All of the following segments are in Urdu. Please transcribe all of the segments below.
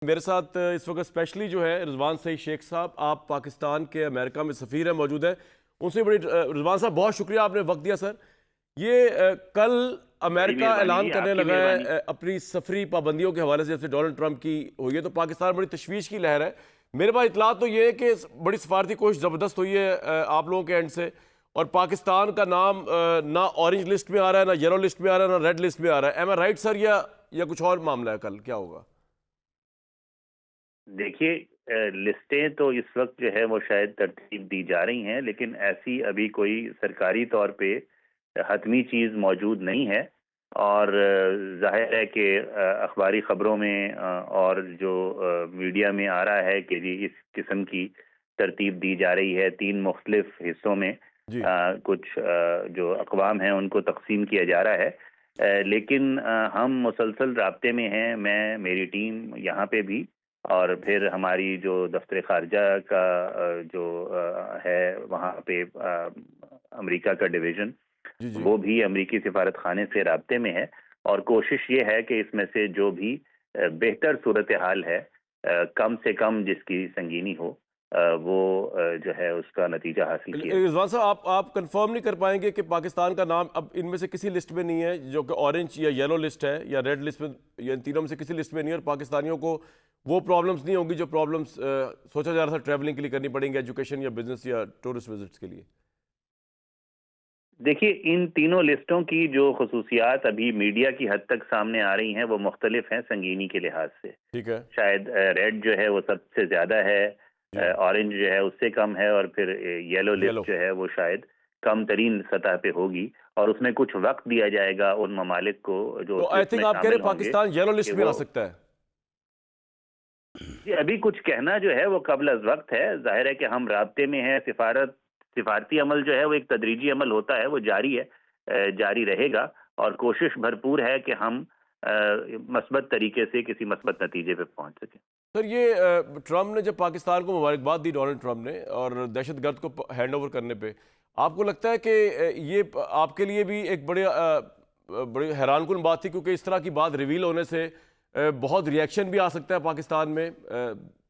میرے ساتھ اس وقت اسپیشلی جو ہے رضوان سعید شیخ صاحب، آپ پاکستان کے امریکہ میں سفیر ہیں، موجود ہیں۔ ان سے بڑی رضوان صاحب بہت شکریہ، آپ نے وقت دیا سر۔ یہ کل بڑی امریکہ مہربانی اعلان جی، کرنے آپ کی لگا مہربانی۔ ہے اپنی سفری پابندیوں کے حوالے سے، جیسے ڈونلڈ ٹرمپ کی ہوئی ہے، تو پاکستان بڑی تشویش کی لہر ہے۔ میرے پاس اطلاعات تو یہ ہے کہ بڑی سفارتی کوشش زبردست ہوئی ہے آپ لوگوں کے اینڈ سے، اور پاکستان کا نام نہ اورنج لسٹ میں آ رہا ہے، نہ یلو لسٹ میں آ رہا ہے، نہ ریڈ لسٹ میں آ رہا ہے۔ ایم آئی رائٹ سر، یا کچھ اور معاملہ ہے؟ کل کیا ہوگا؟ دیکھیے، لسٹیں تو اس وقت جو ہے وہ شاید ترتیب دی جا رہی ہیں، لیکن ایسی ابھی کوئی سرکاری طور پہ حتمی چیز موجود نہیں ہے۔ اور ظاہر ہے کہ اخباری خبروں میں اور جو میڈیا میں آ رہا ہے کہ جی اس قسم کی ترتیب دی جا رہی ہے، 3 مختلف حصوں میں جی کچھ جو اقوام ہیں ان کو تقسیم کیا جا رہا ہے۔ لیکن ہم مسلسل رابطے میں ہیں، میری ٹیم یہاں پہ بھی، اور پھر ہماری جو دفتر خارجہ کا جو ہے وہاں پہ امریکہ کا ڈویژن، جی جی وہ بھی امریکی سفارت خانے سے رابطے میں ہے، اور کوشش یہ ہے کہ اس میں سے جو بھی بہتر صورتحال ہے، کم سے کم جس کی سنگینی ہو، وہ جو ہے اس کا نتیجہ حاصل کیا جائے۔ رضوان صاحب، آپ کنفرم نہیں کر پائیں گے کہ پاکستان کا نام اب ان میں سے کسی لسٹ میں نہیں ہے، جو کہ اورنج یا یلو لسٹ ہے یا ریڈ لسٹ میں، یا ان تینوں میں سے کسی لسٹ میں نہیں ہے، اور پاکستانیوں کو وہ پرابلمز نہیں ہوں گی جو پرابلمز سوچا جا رہا تھا ٹریولنگ کے لیے کرنی پڑیں گی، ایجوکیشن یا بزنس یا ٹورسٹ وزٹس کے لیے؟ دیکھیے، ان تینوں لسٹوں کی جو خصوصیات ابھی میڈیا کی حد تک سامنے آ رہی ہیں وہ مختلف ہیں سنگینی کے لحاظ سے۔ ٹھیک ہے شاید ریڈ جو ہے وہ سب سے زیادہ ہے، جی اورنج جو ہے اس سے کم ہے، اور پھر یلو یلو۔ لسٹ جو ہے وہ شاید کم ترین سطح پہ ہوگی، اور اس میں کچھ وقت دیا جائے گا ان ممالک کو جو تو اس آئی لسٹ تھنک میں آپ کہہ رہے شامل ہیں ہوں گے پاکستان یلو کہ لسٹ میں آ وہ سکتا ہے؟ جی ابھی کچھ کہنا جو ہے وہ قبل از وقت ہے۔ ظاہر ہے کہ ہم رابطے میں ہیں، سفارتی عمل جو ہے وہ ایک تدریجی عمل ہوتا ہے، وہ جاری ہے، جاری رہے گا، اور کوشش بھرپور ہے کہ ہم مثبت طریقے سے کسی مثبت نتیجے پہ پہنچ سکیں۔ سر، یہ ٹرمپ نے جب پاکستان کو مبارکباد دی، ڈونلڈ ٹرمپ نے، اور دہشت گرد کو ہینڈ اوور کرنے پہ، آپ کو لگتا ہے کہ یہ آپ کے لیے بھی ایک بڑی حیران کن بات تھی؟ کیونکہ اس طرح کی بات ریویل ہونے سے بہت ریئیکشن بھی آ سکتا ہے پاکستان میں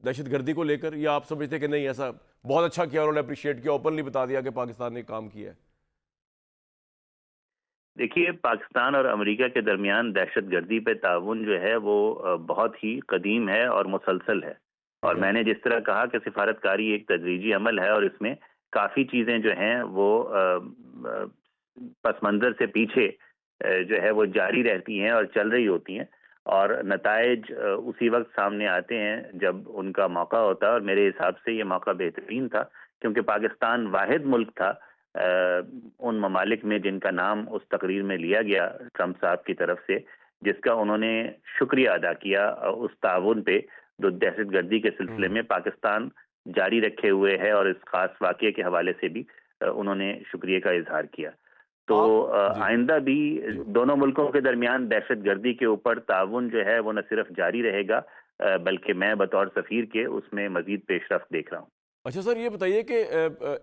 دہشت گردی کو لے کر، یا آپ سمجھتے کہ نہیں، ایسا بہت اچھا کیا، انہوں نے اپریشیٹ کیا، اوپنلی بتا دیا کہ پاکستان نے کام کیا ہے؟ دیکھیے، پاکستان اور امریکہ کے درمیان دہشت گردی پہ تعاون جو ہے وہ بہت ہی قدیم ہے اور مسلسل ہے، ٹھیک اور ہے میں نے جس طرح کہا کہ سفارتکاری ایک تدریجی عمل ہے، اور اس میں کافی چیزیں جو ہیں وہ پس منظر سے پیچھے جو ہے وہ جاری رہتی ہیں اور چل رہی ہوتی ہیں، اور نتائج اسی وقت سامنے آتے ہیں جب ان کا موقع ہوتا ہے، اور میرے حساب سے یہ موقع بہترین تھا، کیونکہ پاکستان واحد ملک تھا ان ممالک میں جن کا نام اس تقریر میں لیا گیا ٹرمپ صاحب کی طرف سے، جس کا انہوں نے شکریہ ادا کیا اس تعاون پہ جو دہشت گردی کے سلسلے میں پاکستان جاری رکھے ہوئے ہے، اور اس خاص واقعے کے حوالے سے بھی انہوں نے شکریہ کا اظہار کیا۔ تو آپ جی آئندہ بھی جی دونوں ملکوں کے درمیان دہشت گردی کے اوپر تعاون جو ہے وہ نہ صرف جاری رہے گا، بلکہ میں بطور سفیر کے اس میں مزید پیش رفت دیکھ رہا ہوں۔ اچھا سر، یہ بتائیے کہ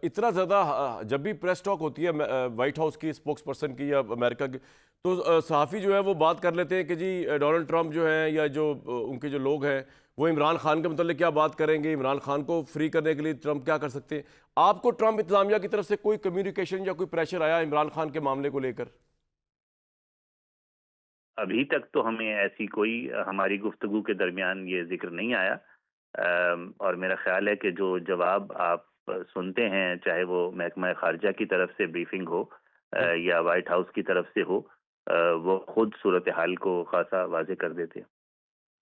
اتنا زیادہ جب بھی پریس ٹاک ہوتی ہے وائٹ ہاؤس کی، اسپوکس پرسن کی یا امریکہ کی، تو صحافی جو ہے وہ بات کر لیتے ہیں کہ جی ڈونلڈ ٹرمپ جو ہیں، یا جو ان کے جو لوگ ہیں، وہ عمران خان کے متعلق کیا بات کریں گے، عمران خان کو فری کرنے کے لیے ٹرمپ کیا کر سکتے ہیں؟ آپ کو ٹرمپ انتظامیہ کی طرف سے کوئی کمیونیکیشن یا کوئی پریشر آیا عمران خان کے معاملے کو لے کر؟ ابھی تک تو ہمیں ایسی کوئی ہماری گفتگو کے درمیان یہ ذکر نہیں آیا، اور میرا خیال ہے کہ جو جواب آپ سنتے ہیں، چاہے وہ محکمہ خارجہ کی طرف سے بریفنگ ہو یا وائٹ ہاؤس کی طرف سے ہو، وہ خود صورتحال کو خاصا واضح کر دیتے ہیں۔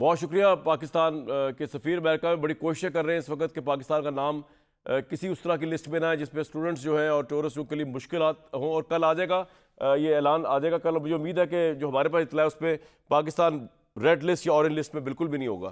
بہت شکریہ۔ پاکستان کے سفیر امریکہ میں بڑی کوششیں کر رہے ہیں اس وقت کہ پاکستان کا نام کسی اس طرح کی لسٹ میں نہ ہے جس پہ اسٹوڈنٹس جو ہیں اور ٹورسٹ کے لیے مشکلات ہوں، اور کل آ جائے گا یہ اعلان آ جائے گا کل، مجھے امید ہے کہ جو ہمارے پاس اطلاع ہے اس پہ پاکستان ریڈ لسٹ یا اورنج لسٹ میں بالکل بھی نہیں ہوگا۔